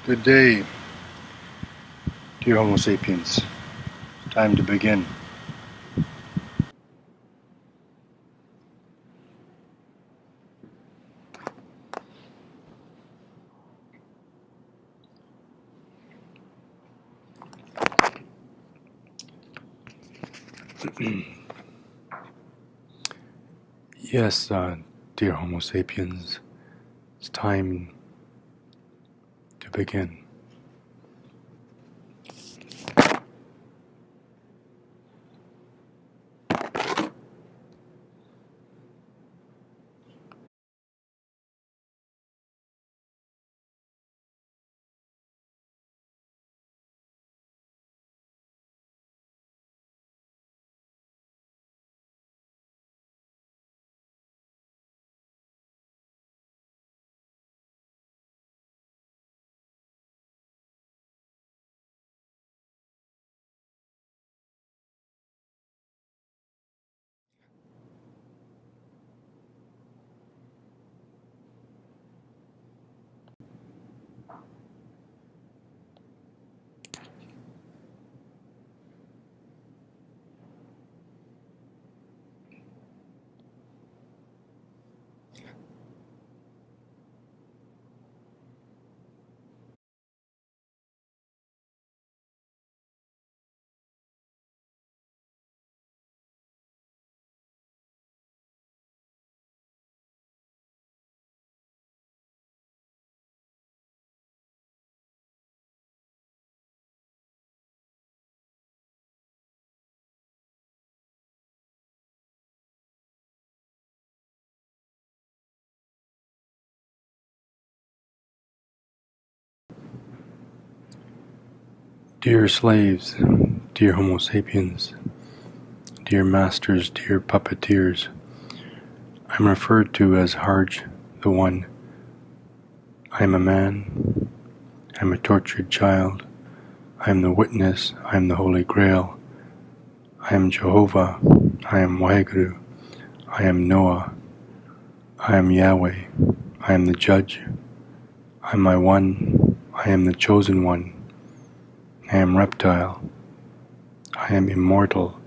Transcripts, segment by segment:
Good day, dear Homo sapiens. It's time to begin. Yes, dear Homo sapiens, it's time to begin. Dear slaves, dear Homo sapiens, dear masters, dear puppeteers, I'm referred to as Harj the One. I am a man, I am a tortured child, I am the witness, I am the Holy Grail, I am Jehovah, I am Waheguru, I am Noah, I am Yahweh, I am the Judge, I am my One, I am the Chosen One, I am Reptile, I am immortal,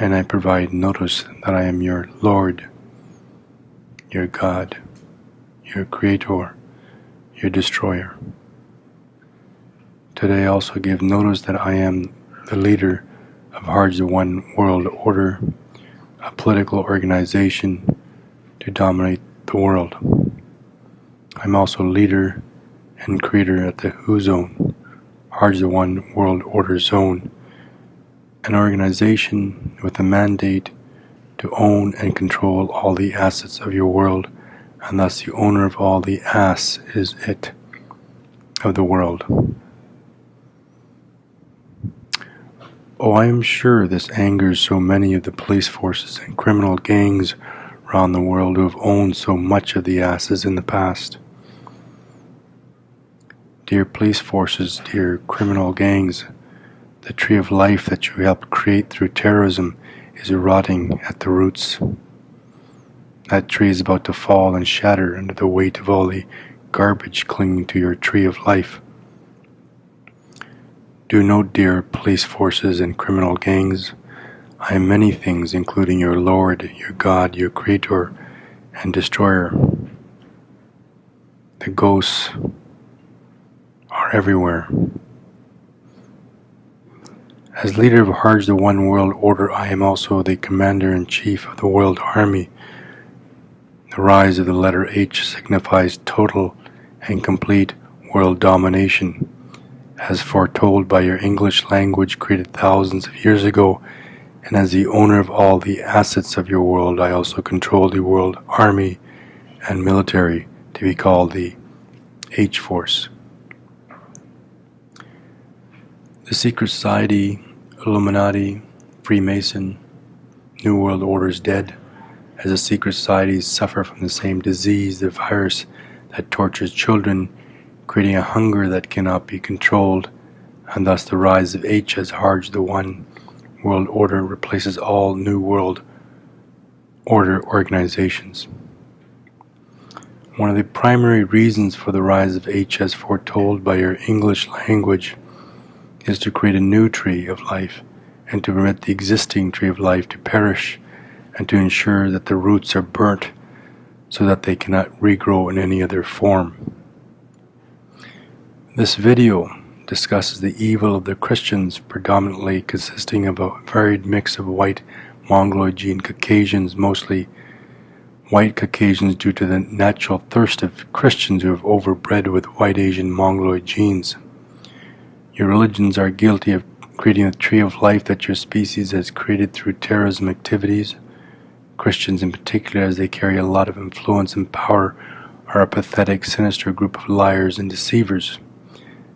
and I provide notice that I am your Lord, your God, your Creator, your Destroyer. Today I also give notice that I am the leader of HARJ the One World Order, a political organization to dominate the world. I'm also leader and creator at the hwo.zone, HARJ the One World Order Zone, an organization with a mandate to own and control all the assets of your world, and thus the owner of all the ass is it of the world. Oh, I am sure this angers so many of the police forces and criminal gangs around the world who have owned so much of the asses in the past. Dear police forces, dear criminal gangs, the tree of life that you helped create through terrorism is rotting at the roots. That tree is about to fall and shatter under the weight of all the garbage clinging to your tree of life. Do note, dear police forces and criminal gangs, I am many things, including your Lord, your God, your Creator, and Destroyer. The ghosts are everywhere. As leader of HARJ the One World Order, I am also the Commander-in-Chief of the World Army. The rise of the letter H signifies total and complete world domination, as foretold by your English language created thousands of years ago, and as the owner of all the assets of your world, I also control the world army and military, to be called the H-Force. The secret society, Illuminati, Freemason, New World Order is dead, as the secret societies suffer from the same disease, the virus that tortures children, creating a hunger that cannot be controlled, and thus the rise of H as HARJ the One World Order replaces all New World Order organizations. One of the primary reasons for the rise of H as foretold by your English language is to create a new tree of life and to permit the existing tree of life to perish and to ensure that the roots are burnt so that they cannot regrow in any other form. This video discusses the evil of the Christians, predominantly consisting of a varied mix of white Mongoloid gene Caucasians, mostly white Caucasians due to the natural thirst of Christians who have overbred with white Asian Mongoloid genes. Your religions are guilty of creating a tree of life that your species has created through terrorism activities. Christians in particular, as they carry a lot of influence and power, are a pathetic, sinister group of liars and deceivers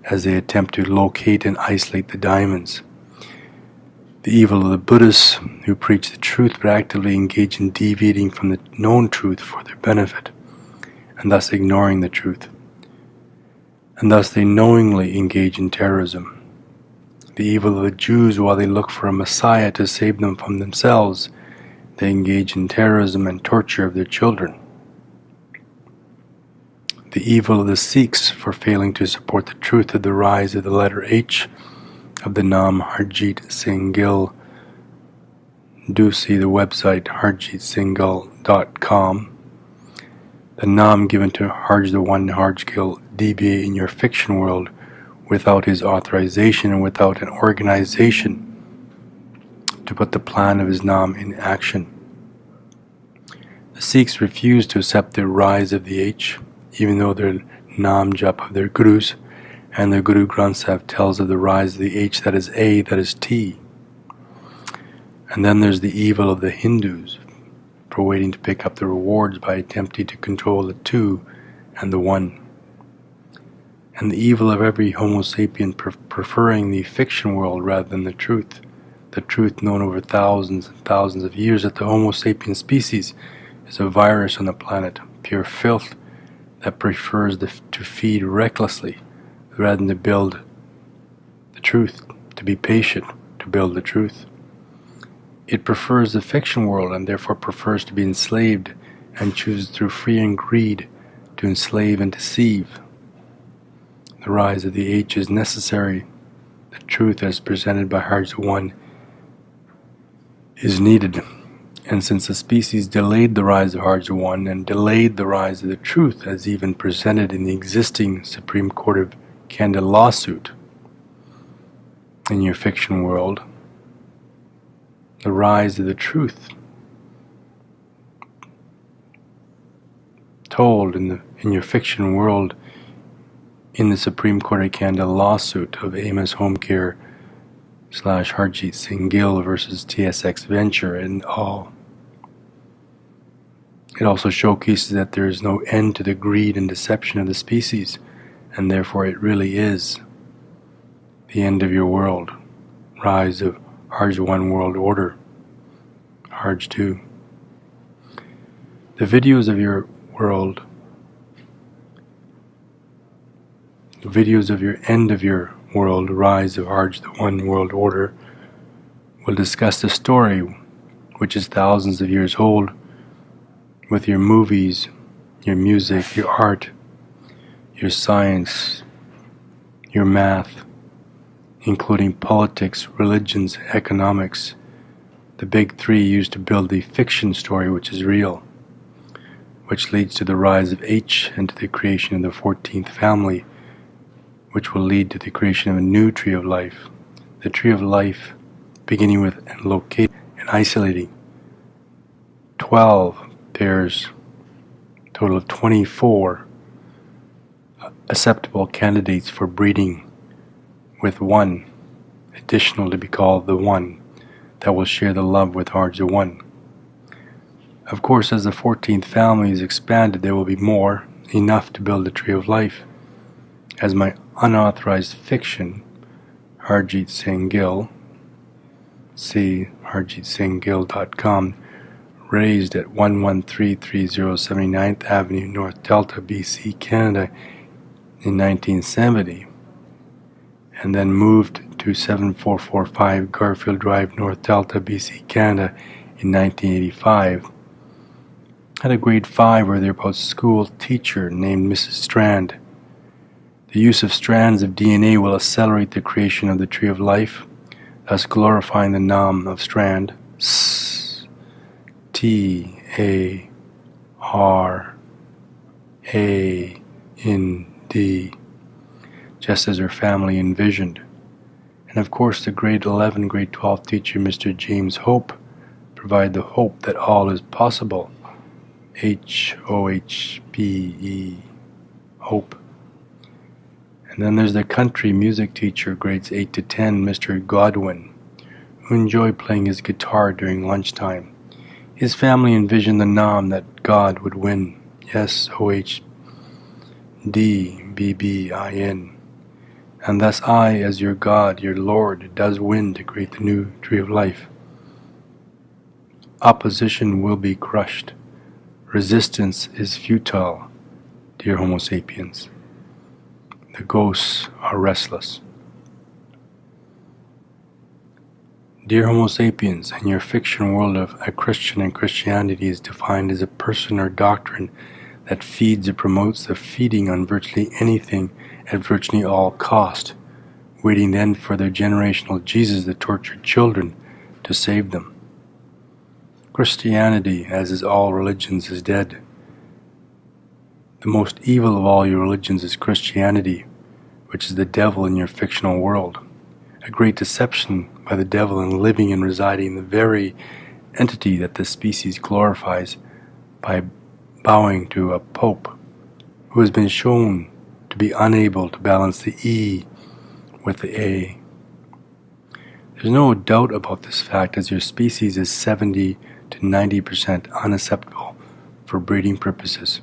as they attempt to locate and isolate the diamonds. The evil of the Buddhists who preach the truth but actively engage in deviating from the known truth for their benefit, and thus ignoring the truth. And thus they knowingly engage in terrorism. The evil of the Jews, while they look for a Messiah to save them from themselves, they engage in terrorism and torture of their children. The evil of the Sikhs for failing to support the truth of the rise of the letter H of the Nam HARJGTHEONE. Do see the website HARJGTHEONE.com. The Nam given to HARJGTWO HARJGTHEONE DBA in your fiction world without his authorization and without an organization to put the plan of his Nam in action. The Sikhs refuse to accept the rise of the H, even though their Nam Jap of their Gurus and their Guru Granth Sahib tells of the rise of the H that is A, that is T. And then there's the evil of the Hindus for waiting to pick up the rewards by attempting to control the two and the one. And the evil of every Homo sapien preferring the fiction world rather than the truth known over thousands and thousands of years that the Homo sapien species is a virus on the planet, pure filth that prefers to feed recklessly rather than to build the truth, to be patient, to build the truth. It prefers the fiction world and therefore prefers to be enslaved and chooses through fear and greed to enslave and deceive. The rise of the H is necessary. The truth as presented by HARJGTWO is needed. And since the species delayed the rise of HARJGTWO and delayed the rise of the truth as even presented in the existing Supreme Court of Canada lawsuit in your fiction world, the rise of the truth told in your fiction world in the Supreme Court of Canada lawsuit of Amos Home Care / Harjit Singh Gill versus TSX Venture and all. It also showcases that there is no end to the greed and deception of the species, and therefore it really is the end of your world. Rise of HARJ1 World Order, HARJ2. The videos of your world, the videos of your end of your world, rise of HARJ1 World Order, will discuss the story which is thousands of years old with your movies, your music, your art, your science, your math, including politics, religions, economics, the big three used to build the fiction story which is real, which leads to the rise of H and to the creation of the 14th family, which will lead to the creation of a new tree of life. The tree of life beginning with and locating and isolating 12 pairs, total of 24 acceptable candidates for breeding with one additional to be called the one that will share the love with HARJGTWO. Of course, as the 14th family is expanded, there will be more, enough to build a tree of life. As my unauthorized fiction, Harjit Singh Gill, see HARJGTHEONE.com, raised at 11330 79th Avenue, North Delta, BC, Canada in 1970, and then moved to 7445 Garfield Drive, North Delta, BC, Canada in 1985, had a grade 5 or thereabouts school teacher named Mrs. Strand. The use of strands of DNA will accelerate the creation of the tree of life, thus glorifying the Nam of Strand, S-T-A-R-A-N-D, just as her family envisioned. And of course the grade 11, grade 12 teacher, Mr. James Hope, provided the hope that all is possible. H-O-H-P-E, hope. And then there's the country music teacher, grades 8 to 10, Mr. Godwin, who enjoyed playing his guitar during lunchtime. His family envisioned the Nam that God would win. Yes, O-H-D-B-B-I-N. And thus I, as your God, your Lord, does win to create the new tree of life. Opposition will be crushed. Resistance is futile, dear Homo sapiens. The ghosts are restless. Dear Homo sapiens, in your fiction world of a Christian and Christianity is defined as a person or doctrine that feeds or promotes the feeding on virtually anything at virtually all cost, waiting then for their generational Jesus, the tortured children, to save them. Christianity, as is all religions, is dead. The most evil of all your religions is Christianity, which is the devil in your fictional world, a great deception by the devil in living and residing in the very entity that the species glorifies by bowing to a pope who has been shown to be unable to balance the E with the A. There's no doubt about this fact, as your species is 70 to 90% unacceptable for breeding purposes.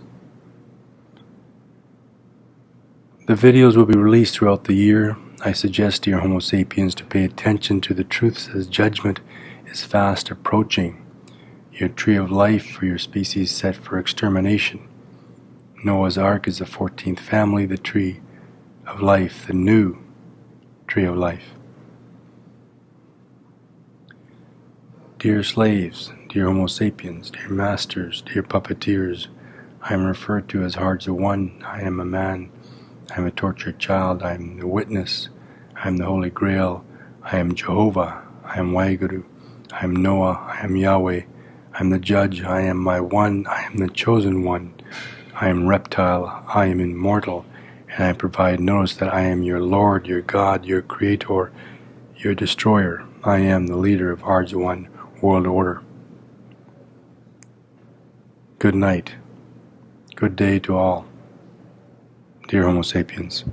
The videos will be released throughout the year. I suggest, dear Homo sapiens, to pay attention to the truths as judgment is fast approaching. Your tree of life for your species set for extermination. Noah's Ark is the 14th family, the tree of life, the new tree of life. Dear slaves, dear Homo sapiens, dear masters, dear puppeteers, I am referred to as HARJGTWO. I am a man. I am a tortured child. I am the witness. I am the Holy Grail. I am Jehovah. I am Waheguru. I am Noah. I am Yahweh. I am the judge. I am my one. I am the chosen one. I am reptile. I am immortal. And I provide notice that I am your Lord, your God, your Creator, your Destroyer. I am the leader of HARJGTWO world order. Good night. Good day to all. Dear Homo sapiens.